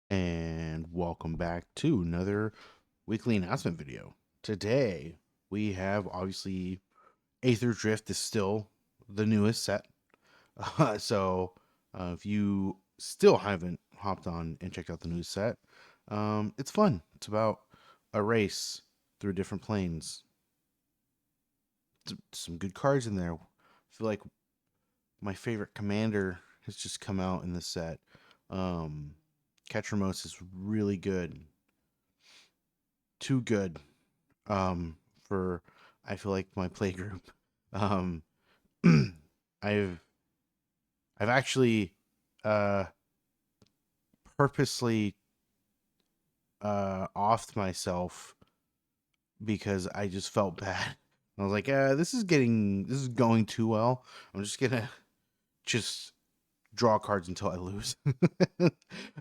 And welcome back to another weekly announcement video. Today we have obviously Aetherdrift is still the newest set. If you still haven't hopped on and checked out the new set, it's fun. It's about a race through different planes. Some good cards in there. I feel like my favorite commander has just come out in this set. Um, Ketramos is really good. Too good um, for I feel like my play group. Um, I've I've actually uh, purposely offed myself because I just felt bad. I was like, this is going too well. I'm just gonna just draw cards until I lose.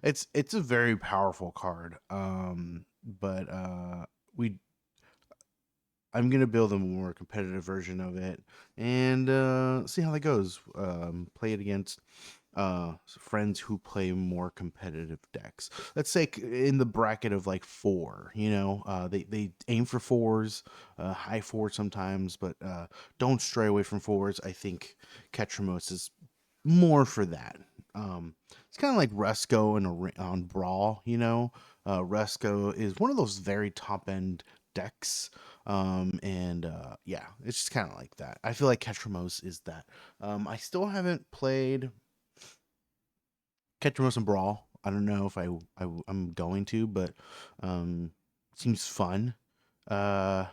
It's a very powerful card. But we I'm gonna build a more competitive version of it and see how that goes. Play it against friends who play more competitive decks. Let's say in the bracket of like four. They aim for fours, high fours sometimes, but don't stray away from fours. I think Ketramos is more for that. It's kind of like Resco on Brawl. Resco is one of those very top end decks. Yeah, it's just kind of like that. I feel like Ketramos is that. I still haven't played Ketramos and Brawl. I don't know if I'm going to, but seems fun. Uh,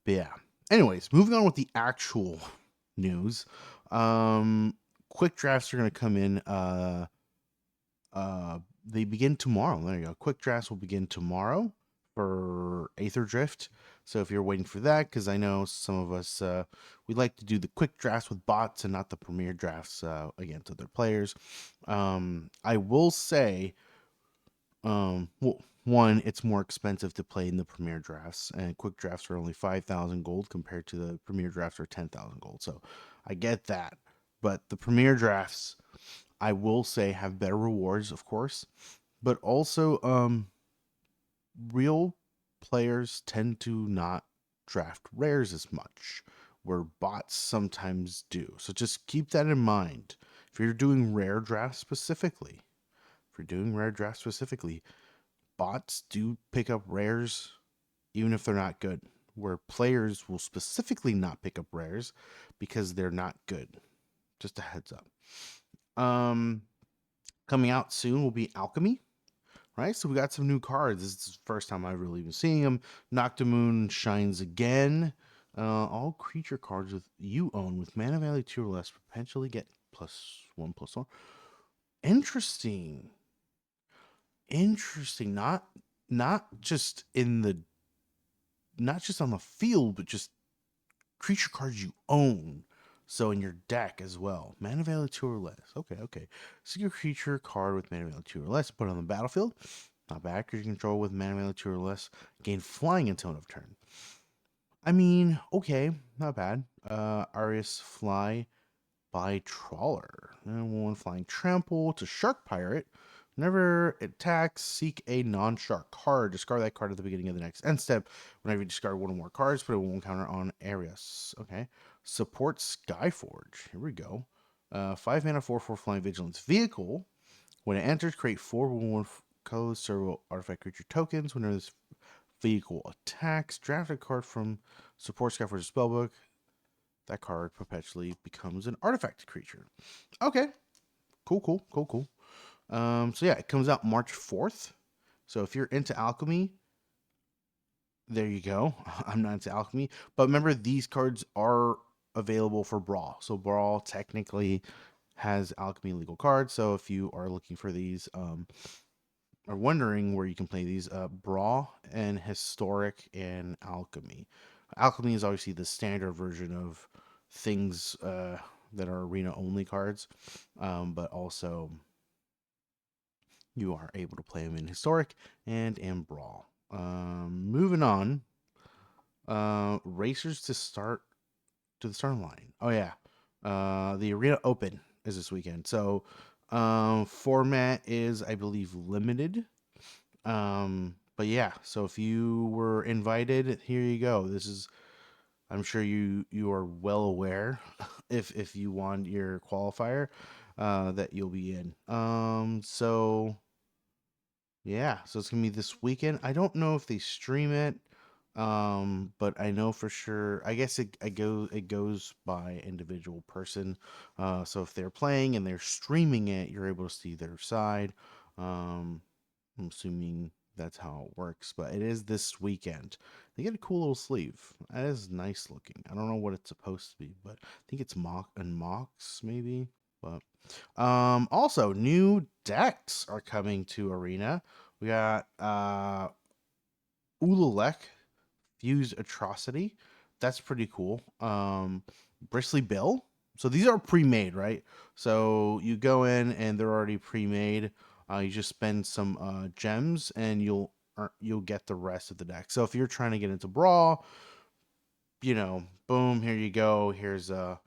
but yeah. Anyways, moving on with the actual news. Um, Quick drafts are gonna come in. They begin tomorrow. There you go. Quick drafts will begin tomorrow for Aetherdrift. So if you're waiting for that, because I know some of us we like to do the quick drafts with bots and not the premier drafts against other players. I will say, well, one, it's more expensive to play in the premier drafts, and quick drafts are only 5,000 gold compared to the premier drafts are 10,000 gold. So I get that, but the premier drafts, I will say, have better rewards, of course, but also real players tend to not draft rares as much, where bots sometimes do. So just keep that in mind. If you're doing rare drafts specifically, bots do pick up rares even if they're not good, where players will specifically not pick up rares because they're not good. Just a heads up. Um, Coming out soon will be Alchemy, right? So we got some new cards. This is the first time I've really been seeing them. Noctamoon shines again. All creature cards with you own with mana value 2 or less potentially get +1/+1. Interesting. Interesting. Not just in the not just on the field, but just creature cards you own. So in your deck as well. Mana value 2 or less. Okay. Secret creature card with mana value 2 or less. Put it on the battlefield. Not bad. Creature control with mana value 2 or less. Gain flying until end of turn. I mean, okay. Not bad. Arius Fly by Trawler. And one flying trample to Shark Pirate. Whenever it attacks, seek a non-shark card. Discard that card at the beginning of the next end step. Whenever you discard one or more cards, put a 1 counter on Arius. Okay. Support Skyforge. Here we go. 5 mana, 4/4 flying vigilance vehicle. When it enters, create 4/1 colorless servo artifact creature tokens. Whenever this vehicle attacks, draft a card from support Skyforge's spellbook. That card perpetually becomes an artifact creature. Okay. Cool. So yeah, it comes out March 4th. So if you're into Alchemy, there you go. I'm not into Alchemy, but remember these cards are available for Brawl. So Brawl technically has Alchemy legal cards. So if you are looking for these, are wondering where you can play these, Brawl and Historic and Alchemy. Alchemy is obviously the standard version of things that are arena only cards, but also you are able to play them in Historic and in Brawl. Moving on, racers to the starting line. Oh yeah, the Arena Open is this weekend. So Format is, I believe, limited. But yeah, so if you were invited, here you go. This is, I'm sure you are well aware if you won your qualifier, that you'll be in. So yeah, so it's gonna be this weekend. I don't know if they stream it, but I know for sure. I guess it goes by individual person. So if they're playing and they're streaming it, you're able to see their side. Um, I'm assuming that's how it works, but it is this weekend. They get a cool little sleeve. That is nice looking. I don't know what it's supposed to be, but I think it's mock and mocks maybe. But also new decks are coming to Arena. We got Ululek, Fused Atrocity. That's pretty cool. Bristly Bill. So these are pre-made, right? So you go in and they're already pre-made. You just spend some gems and you'll get the rest of the deck. So if you're trying to get into Brawl, boom, here you go. Here's a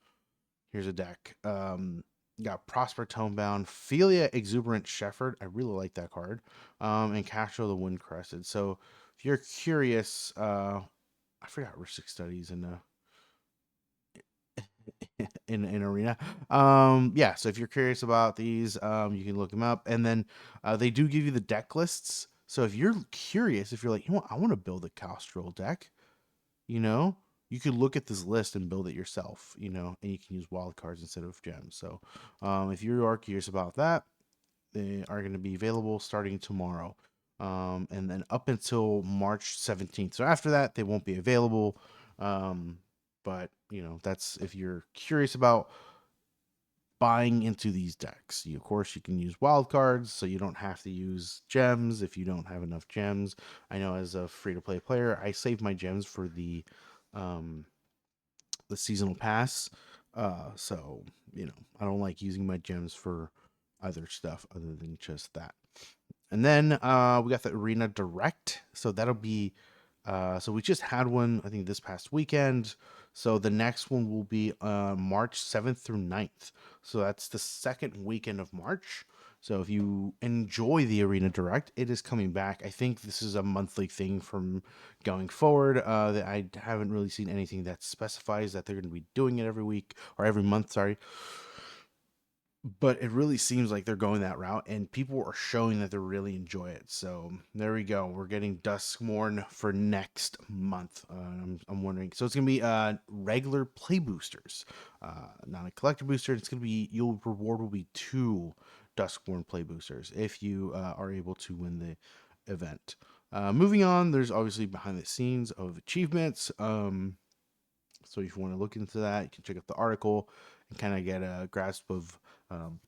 deck. You got Prosper Tonebound, Philia Exuberant Shepherd. I really like that card. And Castro the Wind Crested. So if you're curious, I forgot Ristic Studies in Arena. Yeah, so if you're curious about these, you can look them up, and then they do give you the deck lists. So if you're curious, if you're like, I want to build a Castrol deck, you know, you could look at this list and build it yourself, and you can use wild cards instead of gems. So if you are curious about that, they are going to be available starting tomorrow. And then up until March 17th. So after that, they won't be available. But, that's if you're curious about buying into these decks. Of course, you can use wild cards, so you don't have to use gems if you don't have enough gems. I know as a free-to-play player, I save my gems for the seasonal pass. So, I don't like using my gems for other stuff other than just that. And then we got the Arena Direct. So that'll be, so we just had one, I think, this past weekend. So the next one will be March 7th through 9th. So that's the second weekend of March. So if you enjoy the Arena Direct, it is coming back. I think this is a monthly thing from going forward. That I haven't really seen anything that specifies that they're going to be doing it every week or every month, sorry. But it really seems like they're going that route, and people are showing that they really enjoy it. So there we go. We're getting Duskmorn for next month. I'm wondering. So it's gonna be regular play boosters, not a collector booster. It's gonna be your reward will be 2 Duskmorn play boosters if you are able to win the event. Moving on, there's obviously behind the scenes of achievements. So if you want to look into that, you can check out the article and kind of get a grasp of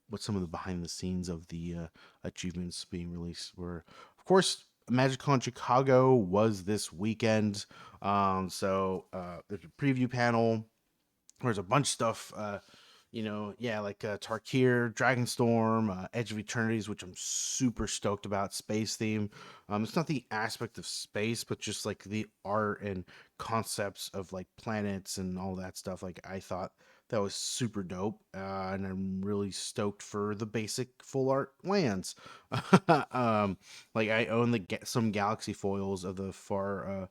what some of the behind the scenes of the achievements being released were. Of course, MagicCon Chicago was this weekend. So there's a preview panel. There's a bunch of stuff. Like Tarkir, Dragonstorm, Edge of Eternities, which I'm super stoked about. Space theme. It's not the aspect of space, but just like the art and concepts of like planets and all that stuff. Like I thought that was super dope, and I'm really stoked for the basic full art lands. Like I own some Galaxy foils of the for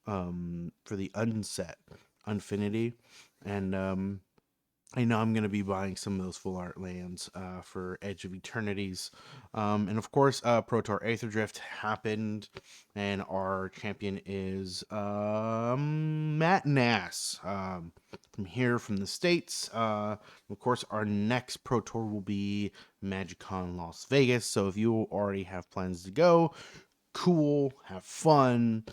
the unset Unfinity, and I know I'm going to be buying some of those full art lands for Edge of Eternities. And of course, Pro Tour Aetherdrift happened, and our champion is Matt Nass from here from the States. Of course, our next Pro Tour will be MagicCon Las Vegas. So if you already have plans to go, cool, have fun.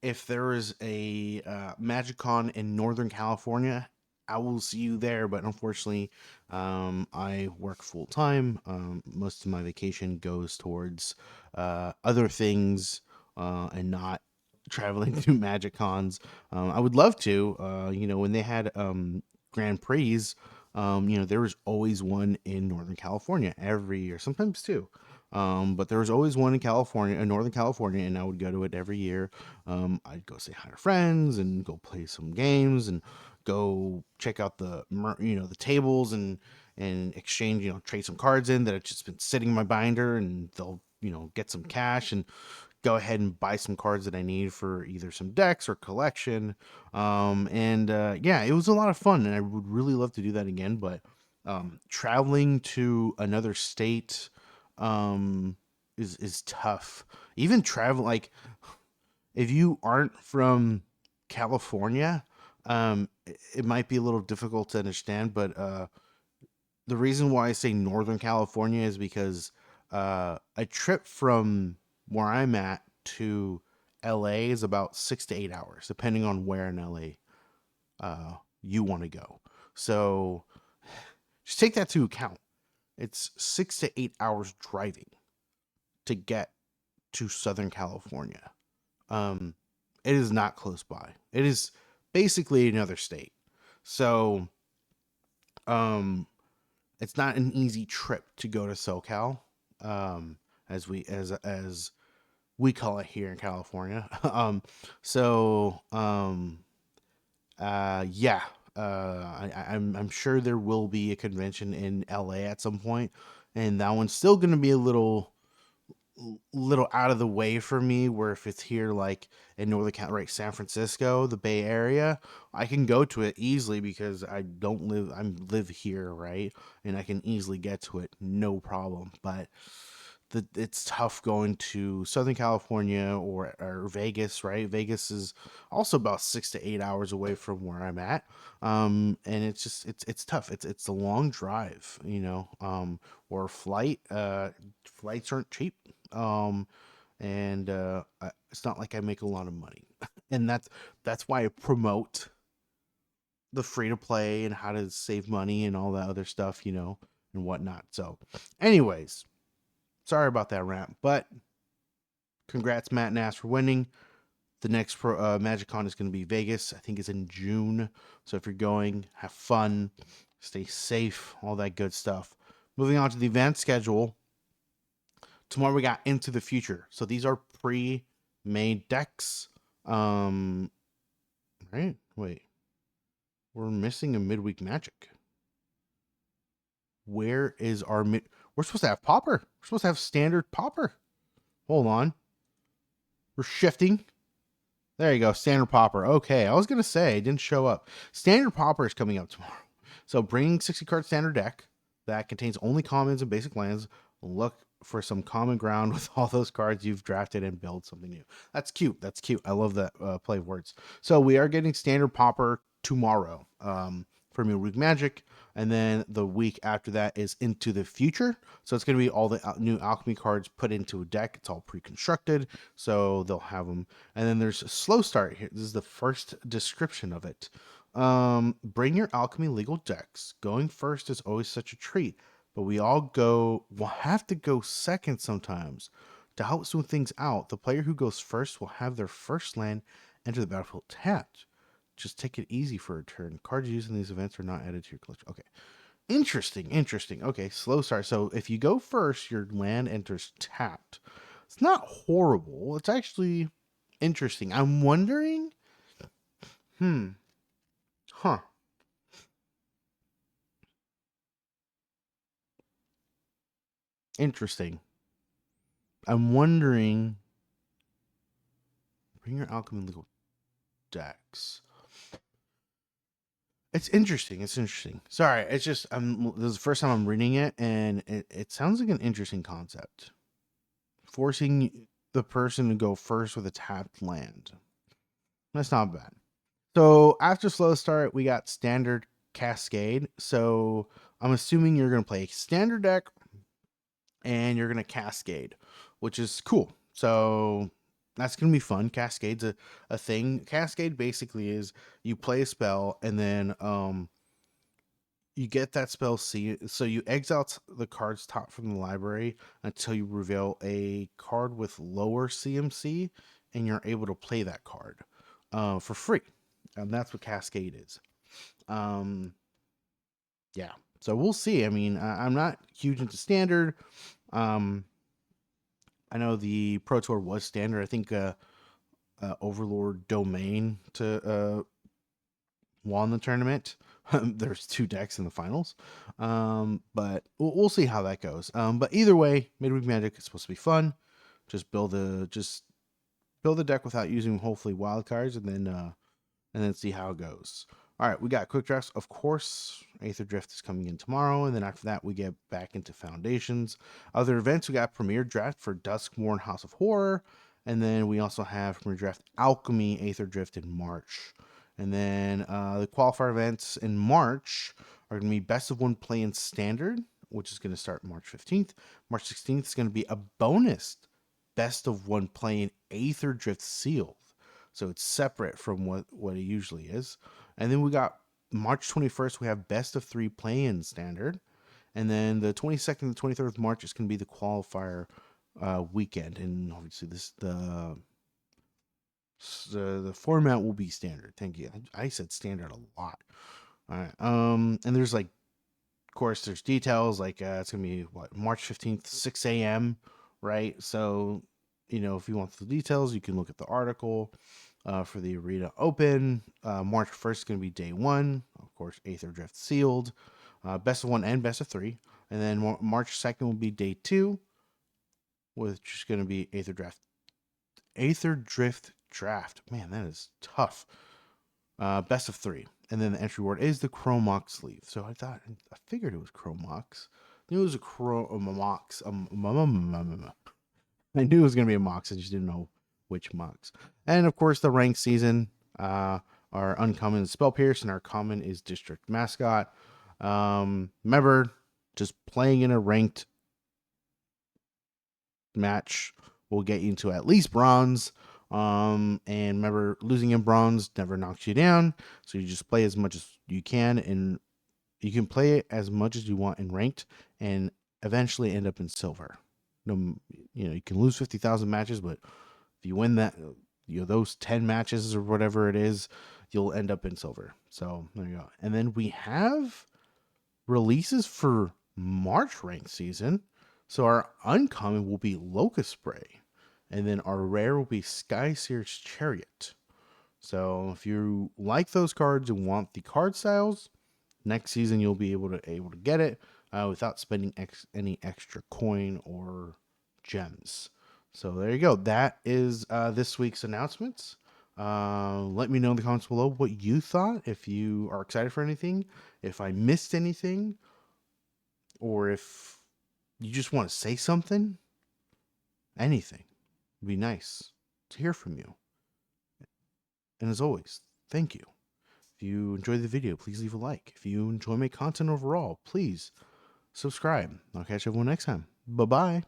If there is a MagicCon in Northern California, I will see you there. But unfortunately, I work full time. Most of my vacation goes towards other things and not traveling to MagicCons. I would love to. When they had Grand Prix, there was always one in Northern California every year, sometimes two. But there was always one in California, in Northern California, and I would go to it every year. I'd go say hi to friends and go play some games and go check out the tables and exchange, trade some cards in that have just been sitting in my binder, and they'll, get some cash and go ahead and buy some cards that I need for either some decks or collection. Yeah, it was a lot of fun, and I would really love to do that again. But traveling to another state is tough. Even travel, like, if you aren't from California, it might be a little difficult to understand. But the reason why I say Northern California is because a trip from where I'm at to LA is about 6 to 8 hours, depending on where in LA you want to go. So just take that to account. It's 6 to 8 hours driving to get to Southern California. Um, it is not close by. It is basically another state. So, it's not an easy trip to go to SoCal, um, as we call it here in California. So, yeah, I'm sure there will be a convention in LA at some point, and that one's still going to be a little out of the way for me, where if it's here like in Northern Cal, right, San Francisco, the Bay Area, I can go to it easily because I live here, right, and I can easily get to it, no problem. But it's tough going to Southern California or Vegas, right? Vegas is also about 6 to 8 hours away from where I'm at. And it's just it's tough. It's a long drive, or flight. Flights aren't cheap. And it's not like I make a lot of money. And that's why I promote the free to play and how to save money and all that other stuff, and whatnot. So, anyways, sorry about that rant, but congrats, Matt and Ass, for winning. The next MagicCon is going to be Vegas. I think it's in June. So if you're going, have fun, stay safe, all that good stuff. Moving on to the event schedule. Tomorrow we got Into the Future. So these are pre-made decks. Right? Wait. We're missing a midweek Magic. Where is our We're supposed to have Pauper. We're supposed to have standard Pauper. Hold on. We're shifting. There you go. Standard Pauper. Okay. I was going to say, it didn't show up. Standard Pauper is coming up tomorrow. So bring 60 card standard deck that contains only commons and basic lands. Look for some common ground with all those cards you've drafted and build something new. That's cute. That's cute. I love that play of words. So we are getting standard Pauper tomorrow for midweek Magic. And then the week after that is Into the Future. So it's going to be all the new Alchemy cards put into a deck. It's all pre-constructed, so they'll have them. And then there's a slow start here. This is the first description of it. Bring your Alchemy legal decks. Going first is always such a treat, but we'll have to go second sometimes. To help smooth things out, the player who goes first will have their first land enter the battlefield tapped. Just take it easy for a turn. Cards used in these events are not added to your collection. Okay. Interesting. Okay, slow start. So if you go first, your land enters tapped. It's not horrible. It's actually interesting. I'm wondering. Huh. Interesting. I'm wondering. Bring your Alchemy legal decks. It's interesting. Sorry, it's just this is the first time I'm reading it, and it sounds like an interesting concept. Forcing the person to go first with a tapped land. That's not bad. So after slow start, we got standard Cascade. So I'm assuming you're gonna play standard deck, and you're gonna Cascade, which is cool. So that's going to be fun. Cascade's a thing. Cascade basically is you play a spell, and then you get that spell so you exile the cards top from the library until you reveal a card with lower CMC, and you're able to play that card for free. And that's what Cascade is. Yeah. So we'll see. I mean, I'm not huge into standard. I know the Pro Tour was standard. I think Overlord Domain won the tournament. There's 2 decks in the finals, but we'll see how that goes. But either way, midweek Magic is supposed to be fun. Just build a deck without using hopefully wild cards, and then see how it goes. All right, we got quick drafts. Of course, Aetherdrift is coming in tomorrow, and then after that, we get back into Foundations. Other events, we got Premier Draft for Duskmourn House of Horror, and then we also have Premier Draft Alchemy Aetherdrift in March. And then the qualifier events in March are going to be Best of One Play in Standard, which is going to start March 15th. March 16th is going to be a bonus Best of One Play in Aetherdrift Sealed. So it's separate from what it usually is. And then we got March 21st, we have Best of 3 Play-in Standard. And then the 22nd and the 23rd of March is going to be the qualifier weekend. And obviously the format will be standard. Thank you. I said standard a lot. All right. And there's of course, there's details it's gonna be March 15th, 6 a.m. Right. So, if you want the details, you can look at the article for the Arena Open. March 1st is gonna be day 1. Of course, Aetherdrift sealed, best of 1 and best of 3, and then March 2nd will be day 2, which is gonna be Aetherdrift Draft. Man, that is tough. Best of 3. And then the entry word is the Chromox sleeve. So I figured it was Chromox. I knew it was a Chromox. I knew it was going to be a Mox. I just didn't know which Mox. And of course, the ranked season. Our uncommon is Spell Pierce, and our common is District Mascot. Remember, just playing in a ranked match will get you into at least bronze. And remember, losing in bronze never knocks you down. So you just play as much as you can, and you can play as much as you want in ranked, and eventually end up in silver. You can lose 50,000 matches, but if you win that, those 10 matches or whatever it is, you'll end up in silver. So there you go. And then we have releases for March ranked season. So our uncommon will be Locust Spray. And then our rare will be Skyseer's Chariot. So if you like those cards and want the card styles, next season you'll be able to get it without spending any extra coin or gems. So there you go. That is this week's announcements. Let me know in the comments below what you thought. If you are excited for anything, if I missed anything, or if you just want to say something, anything. It'd be nice to hear from you. And as always, thank you. If you enjoyed the video, please leave a like. If you enjoy my content overall, please subscribe. I'll catch everyone next time. Bye-bye.